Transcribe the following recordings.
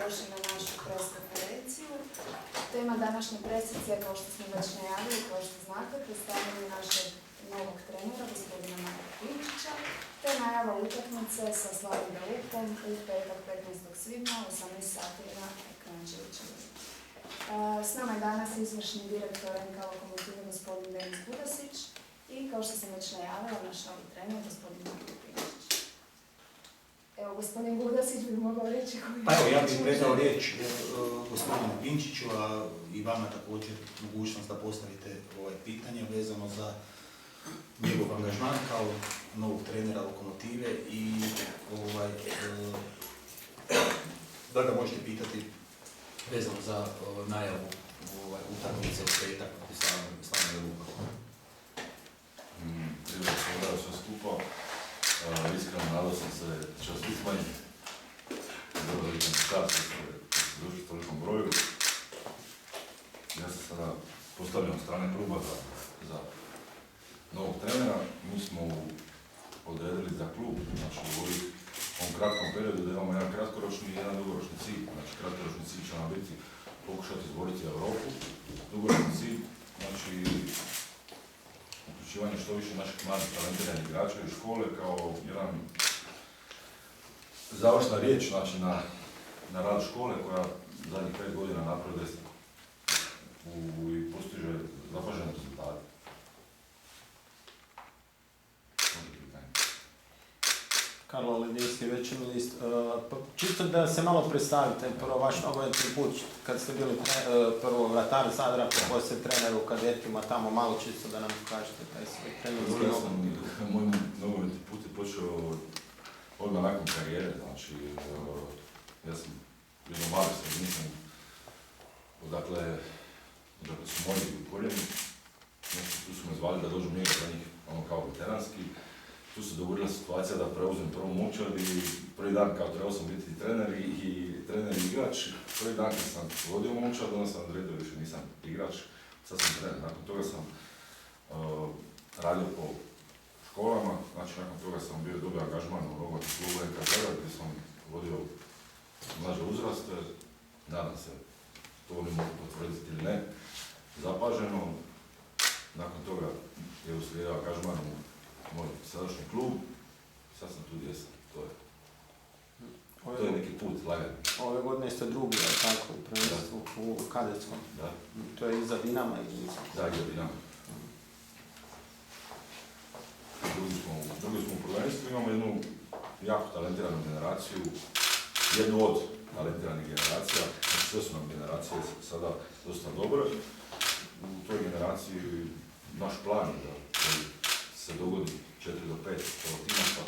dobrodošli na našu pres konferenciju. Tema današnje presice, kao što smo već najavili, kao što znate, predstavljaju našeg novog trenera, gospodina Marka Pinčića, te najava utakmice sa Slavim Belupom u petak 15. svibnja u 18 sati na Kranjčevićevu. S nama je danas izvršni direktor NK Lokomotive, gospodin Denis Budasić, i kao što sam već najavila, naš novi trener, gospodin Marko Pinčić. Evo, gospodin Budasić bi mogao reći koji... Pa evo, ja bih predao riječ gospodinu Pinčiću, a i vama također mogućnost da postavite pitanje vezano za njegov angažman kao novog trenera Lokomotive i da ga možete pitati vezano za najavu utakmice u petak i Slavnog Belupa. Prije da sve skupa, iskreno nadao sam se će vas biti manji. Dobro da start se došli s tolikom broju. Ja se sada postavljam od strane kluba za novog trenera. Mi smo odredili za klub, znači u ovom kratkom periodu da imamo jedan kratkoročni i jedan dugoročni cilj. Znači kratkoročni cilj će nam biti pokušati izboriti Europu. Dugoročni cilj, znači uključivanje što više naših mladih talentiranih igrača iz škole kao jedan završna riječ, znači na rad škole koja zadnjih 5 godina napreduje i postiže zapažene rezultate. Karlo Ledinski, Večernji list. Čisto da se malo predstavite, prvo vaš nogometni put, kad ste bili prvo vratar Zadra, pa poslije trener u kadetima, tamo malo čisto da nam kažete taj svoj trenerski nogometni put. Moj nogometni put je počeo odmah nakon karijere, znači ja sam jedno mali srednicom, odakle su moji koljeni, znači tu su me zvali da dođu njega za njih, kao veteranski. Tu se dogodila situacija da preuzem prvu momčad i prvi dan kao trebao sam biti trener i igrač. Prvi dan kad sam vodio momčad, onda sam odredio više nisam igrač, sad sam trener. Nakon toga sam radio po školama, znači nakon toga sam bio dobio angažman u nogometnom klubu NK Zadar gdje sam vodio mlađe uzraste. Nadam se, to oni mogu potvrditi ili ne, zapaženo. Nakon toga je uslijedio angažman u moj sadašnji klub, sad sam tu gdje sam, to je neki put, lagan. Ove godine ste drugi, ali tako, u prvenstvu u kadetskom. Da. To je iza Dinama i iza. Da, iza Dinama. Drugi smo u prvenstvu, imamo jednu jako talentiranu generaciju, jednu od talentiranih generacija, znači sve su nam generacije sada dosta dobre. U toj generaciji naš plan je da se dogodi 4 do 5 polotimaca,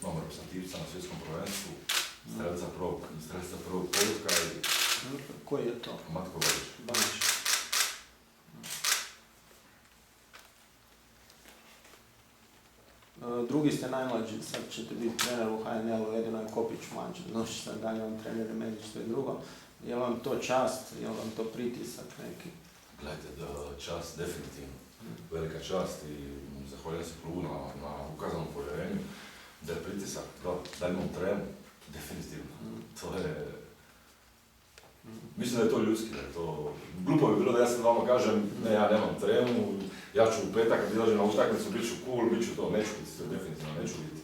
imamo reprezentativca na svjetskom prvenstvu, strelca prvog poluka i... Koji je to? Matko Banić. Drugi ste najmlađi, sad ćete biti trener u HNL-u, jedino je Kopić mlađi, noći sad dalje vam trener Medić, to je drugo. Je li vam to čast, je li vam to pritisak neki? Gledajte, čast definitivno, velika čast i zahvaljujem se klubu na ukazanom povjerenju, da je pritisak, da imam tremu, definitivno, to je... Mislim da je to ljudski, da je to... Glupo bi bilo da ja sad vama kažem, ne, ja nemam tremu, ja ću u petak kad izađem na utakmicu, bit ću cool, bit ću to, neću biti, to definitivno neću biti.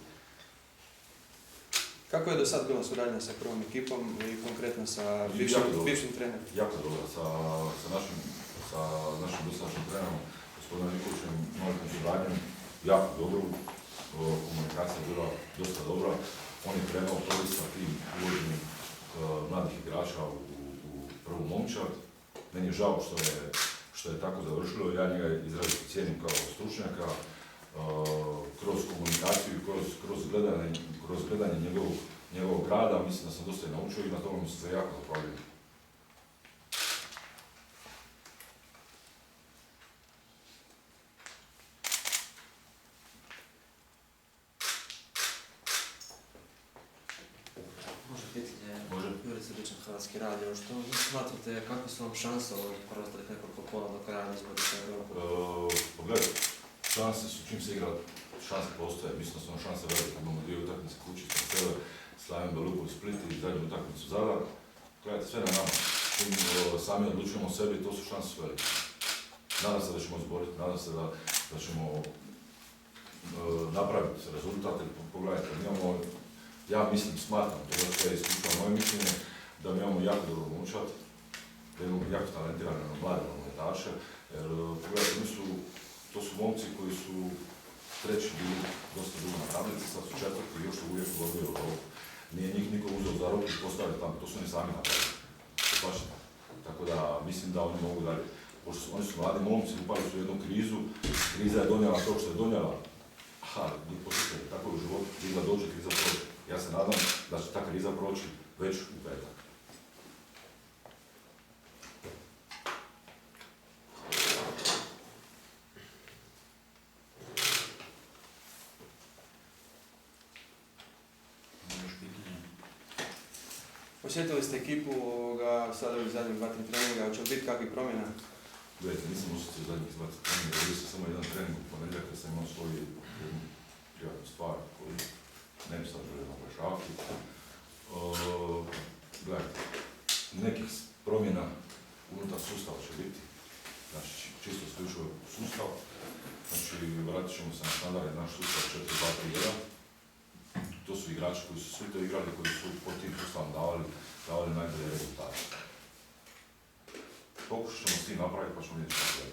Kako je do sad bila suradnja sa prvom ekipom i konkretno sa bivšim trenerom? Jako dobro, sa našim dosadašnjim trenerom, gospodinom Nikolićem, Novikom Suradnjem, jako dobro, komunikacija je bila dosta dobra. On je krenuo prvi sa tim uvođenim mladih igrača u prvu momčad. Meni je žao što je tako završilo, ja njega izrazito cijenim kao stručnjaka, kroz komunikaciju i kroz gledanje njegovog rada, mislim da sam dosta i naučio i na tome se jako zahvaljujem. Hrvatski radio, što smatrate, kakve su vam šanse ovih preostalih nekoliko kola do kraja izbornika Europe? Pogledaj, šanse su čim se igra, šanse postoje, mislim da su nam šanse velike, imamo 2 utakmice kući, Slavim Belupa u Split i zadnju utakmicu Zadar. gledajte, sve na nama. Čim sami odlučujemo o sebi, to su šanse velike. Nadam se da ćemo izboriti, nadam se da ćemo napraviti rezultat. Pogledajte, mi imamo, ja mislim, smatram, to je iskustvo moje mišljenje, da mi imamo jako dobro momčad, da imamo jako talentirane mlade nogometaše, jer pogledajte, to su momci koji su treći bili dosta dugo na tablici, sad su četvrti i još uvijek borbuju od ovog. Nije njih niko uzeo za ruku i postavili tamo, to su oni sami napravili. Svašta. Tako da mislim da oni mogu dalje. Pošto oni su mladi momci, upali su u jednu krizu, kriza je donijela to što je donijela. Poslušajte, tako je u životu, kriza dođe, kriza prođe. Ja se nadam da će ta kriza proći već u petak. Posjetili ste ekipu sada u zadnjih 2-3 treninga, hoće li biti kakvih promjena? Gledajte, nisam osjetio zadnjih 2 treninga, bio sam samo jedan trening u ponedjeljak kad sam imao svoju jednu privatnu stvar koju ne bi sad želio naglašavati. Gledajte, nekih promjena unutar sustava će biti, znači čisto isključivo sustav, znači vratit ćemo se na standardni naš sustav 4-2-3-1. To su igrači koji su svi to igrali, koji su pod tim sustavom davali najbolje rezultate. Pokušat ćemo s tim napraviti, pa ćemo vidjeti što je.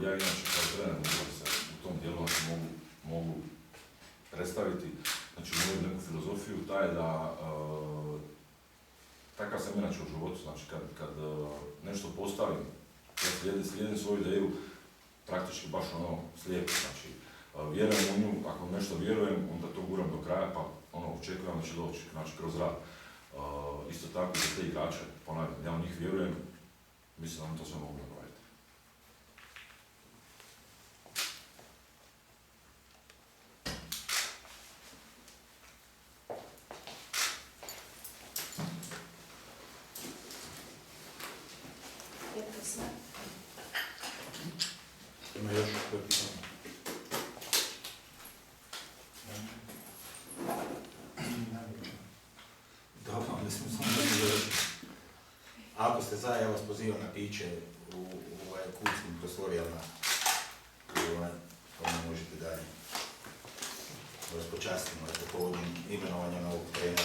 Ja inače kao trener mogu se u tom dijelu mogu predstaviti, znači moju neku filozofiju, ta je da takav sam inače u životu, znači kad nešto postavim, ja slijedim svoju ideju praktički baš ono slijepo, znači vjerujem u nju, ako nešto vjerujem, onda to guram do kraja, pa očekujem da će doći, znači kroz rad. Isto tako i za te igrače, ponavljam, ja u njih vjerujem, mislim da oni to sve mogu napraviti. Je to sve? Ima još koje pitanje? Dobro, onda smo samo završiti. Ako ste za, ja vas pozivam na piće u kućnim prostorijama. Pa ne možete dalje. Da vas počastimo, da povodnim imenovanja novog trenera.